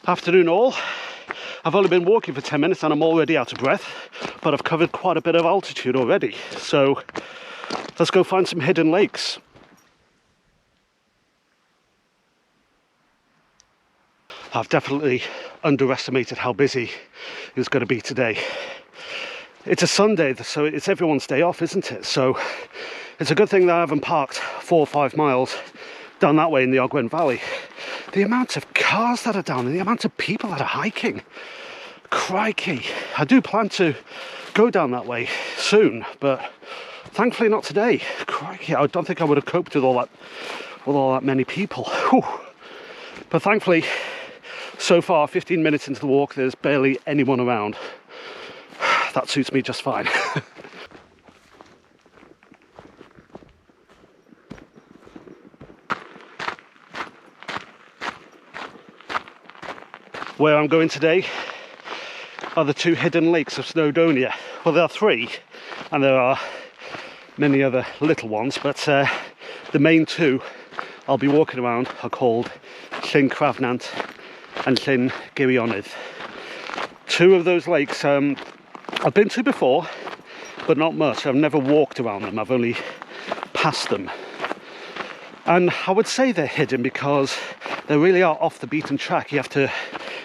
Afternoon all. I've only been walking for 10 minutes and I'm already out of breath, but I've covered quite a bit of altitude already. So let's go find some hidden lakes. I've definitely underestimated how busy it's going to be today. It's a Sunday, so it's everyone's day off, isn't it? So it's a good thing that I haven't parked 4 or 5 miles down that way in the Ogwen Valley. The amount of cars that are down and the amount of people that are hiking. Crikey. I do plan to go down that way soon, but thankfully not today. Crikey, I don't think I would have coped with all that many people. Whew. But thankfully, so far, 15 minutes into the walk, there's barely anyone around. That suits me just fine. Where I'm going today are the 2 hidden lakes of Snowdonia. Well, there are 3, and there are many other little ones, but the main 2 I'll be walking around are called Llyn Cowlyd and Llyn Cowlyd. 2 of those lakes I've been to before, but not much. I've never walked around them, I've only passed them. And I would say they're hidden because they really are off the beaten track. You have to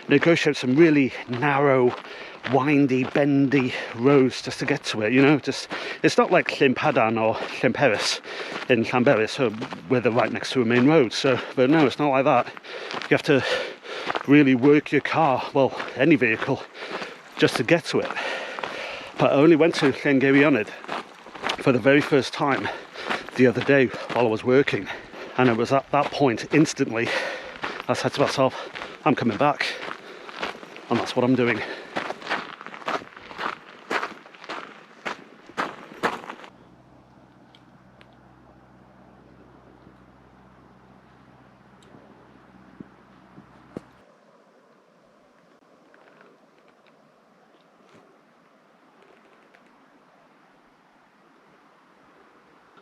negotiate some really narrow, windy, bendy roads just to get to it, you know. It's not like Llyn Padan or Llyn Peris in Llanberis, where they're right next to a main road. But no, it's not like that. You have to really work your car, well, any vehicle, just to get to it. But I only went to Llyn Cowlyd for the very first time the other day while I was working, and it was at that point instantly I said to myself, I'm coming back, and that's what I'm doing.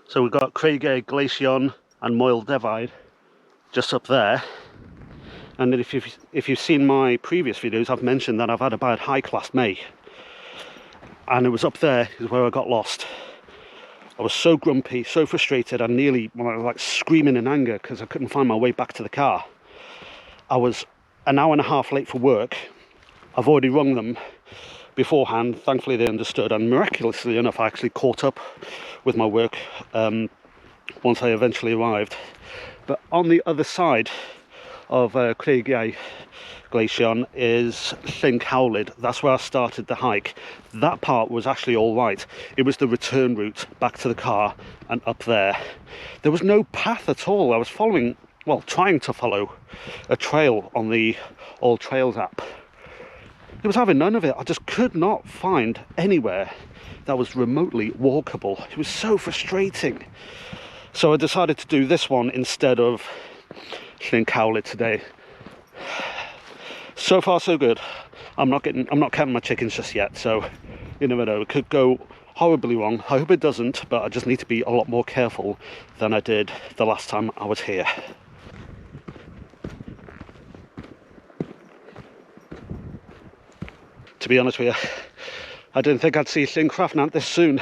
So we've got Craigau Glacion and Moel Defaid just up there. And then if you've seen my previous videos, I've mentioned that I've had a bad hike last May. And it was up there is where I got lost. I was so grumpy, so frustrated, I nearly, well, I was like screaming in anger because I couldn't find my way back to the car. I was an hour and a half late for work. I've already rung them beforehand. Thankfully they understood, and miraculously enough I actually caught up with my work once I eventually arrived. But on the other side of Craigau Glacion is Llyn Cowlyd. That's where I started the hike. That part was actually all right. It was the return route back to the car and up there. There was no path at all. I was following, well, trying to follow a trail on the All Trails app. It was having none of it. I just could not find anywhere that was remotely walkable. It was so frustrating. So I decided to do this one instead of Llyn Cowlyd today. So far so good. I'm not counting my chickens just yet, so you never know, it could go horribly wrong. I hope it doesn't, but I just need to be a lot more careful than I did the last time I was here. To be honest with you, I didn't think I'd see Llyn Cowlyd this soon.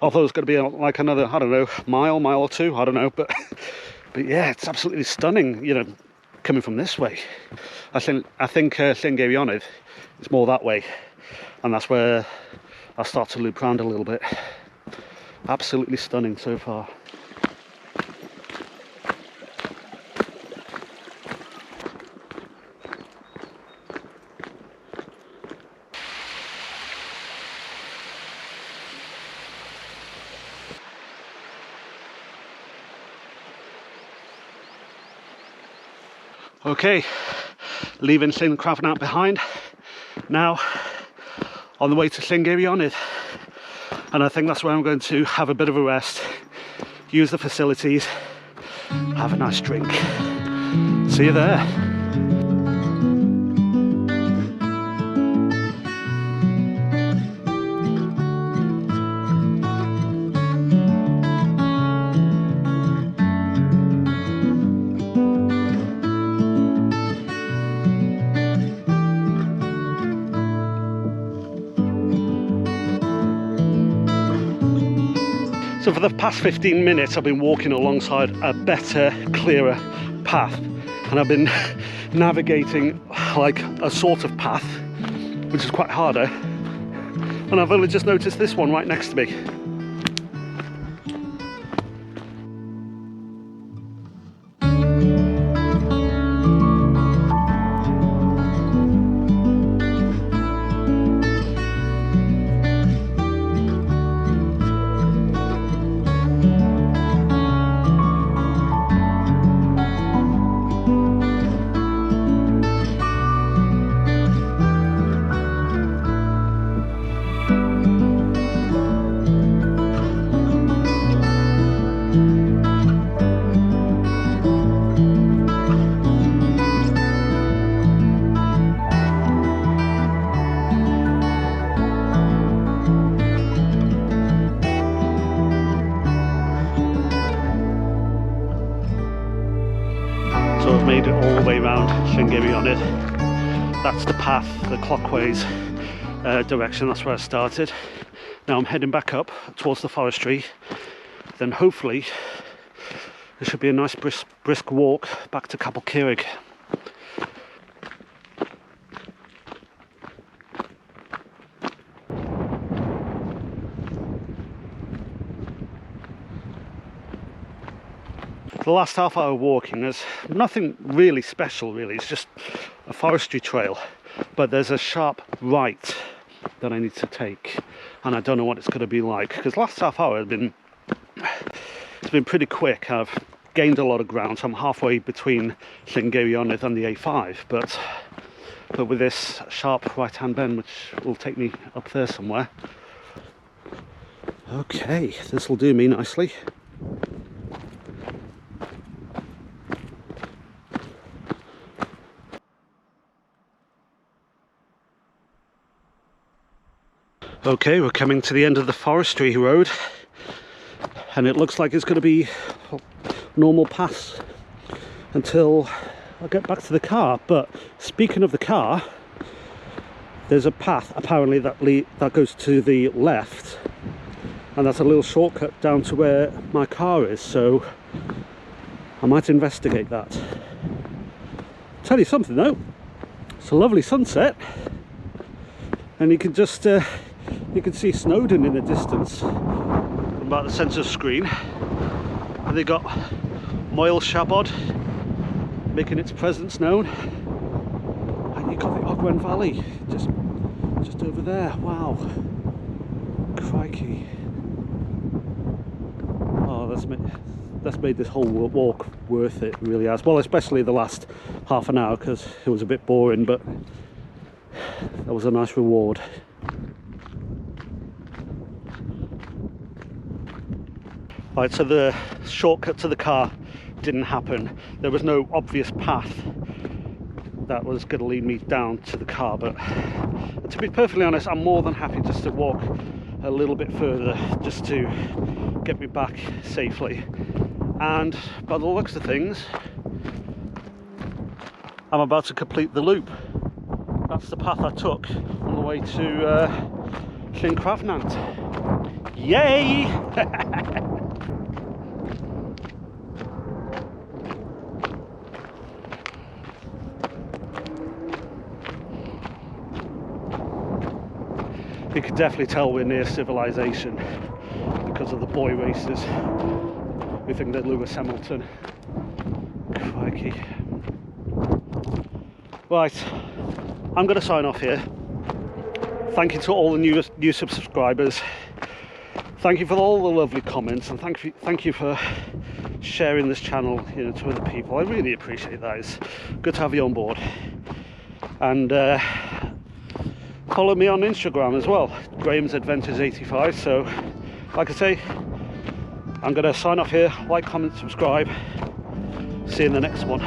I thought it was going to be like another, I don't know, mile or 2, I don't know, but yeah, it's absolutely stunning, you know, coming from this way. I think Llyn Cowlyd is more that way, and that's where I start to loop around a little bit. Absolutely stunning so far. Okay, leaving Llyn Cowlyd behind, now on the way to Llyn Cowlyd, and I think that's where I'm going to have a bit of a rest, use the facilities, have a nice drink. See you there. So for the past 15 minutes I've been walking alongside a better, clearer path, and I've been navigating like a sort of path which is quite harder, and I've only just noticed this one right next to me. So I've made it all the way around Llyn Cowlyd. That's the path, the clockwise direction, that's where I started. Now I'm heading back up towards the forestry, then hopefully there should be a nice brisk walk back to Cowlyd. The last half hour walking, there's nothing really special really, it's just a forestry trail, but there's a sharp right that I need to take, and I don't know what it's going to be like, because last half hour has been, it's been pretty quick. I've gained a lot of ground, so I'm halfway between Llyn Cowlyd and the A5, but with this sharp right hand bend which will take me up there somewhere. Okay, this will do me nicely. Okay, we're coming to the end of the forestry road, and it looks like it's going to be normal paths until I get back to the car. But speaking of the car, there's a path apparently that goes to the left, and that's a little shortcut down to where my car is, so I might investigate that. Tell you something though, it's a lovely sunset, and you can just you can see Snowdonia in the distance from about the centre screen, and they got Llyn Cowlyd making its presence known, and you've got the Ogwen Valley just over there. Wow, crikey. Oh, that's made this whole walk worth it, really has. Well, especially the last half an hour, because it was a bit boring, but that was a nice reward. Right, so the shortcut to the car didn't happen. There was no obvious path that was going to lead me down to the car, but to be perfectly honest, I'm more than happy just to walk a little bit further just to get me back safely. And by the looks of things, I'm about to complete the loop. That's the path I took on the way to Llyn Cowlyd. Yay! You can definitely tell we're near civilization because of the boy races. We think they're Lewis Hamilton. Crikey. Right, I'm going to sign off here. Thank you to all the new subscribers. Thank you for all the lovely comments, and thank you for sharing this channel, you know, to other people. I really appreciate that. It's good to have you on board. And follow me on Instagram as well, Graham's Adventures 85. So, like I say, I'm going to sign off here. Like, comment, subscribe. See you in the next one.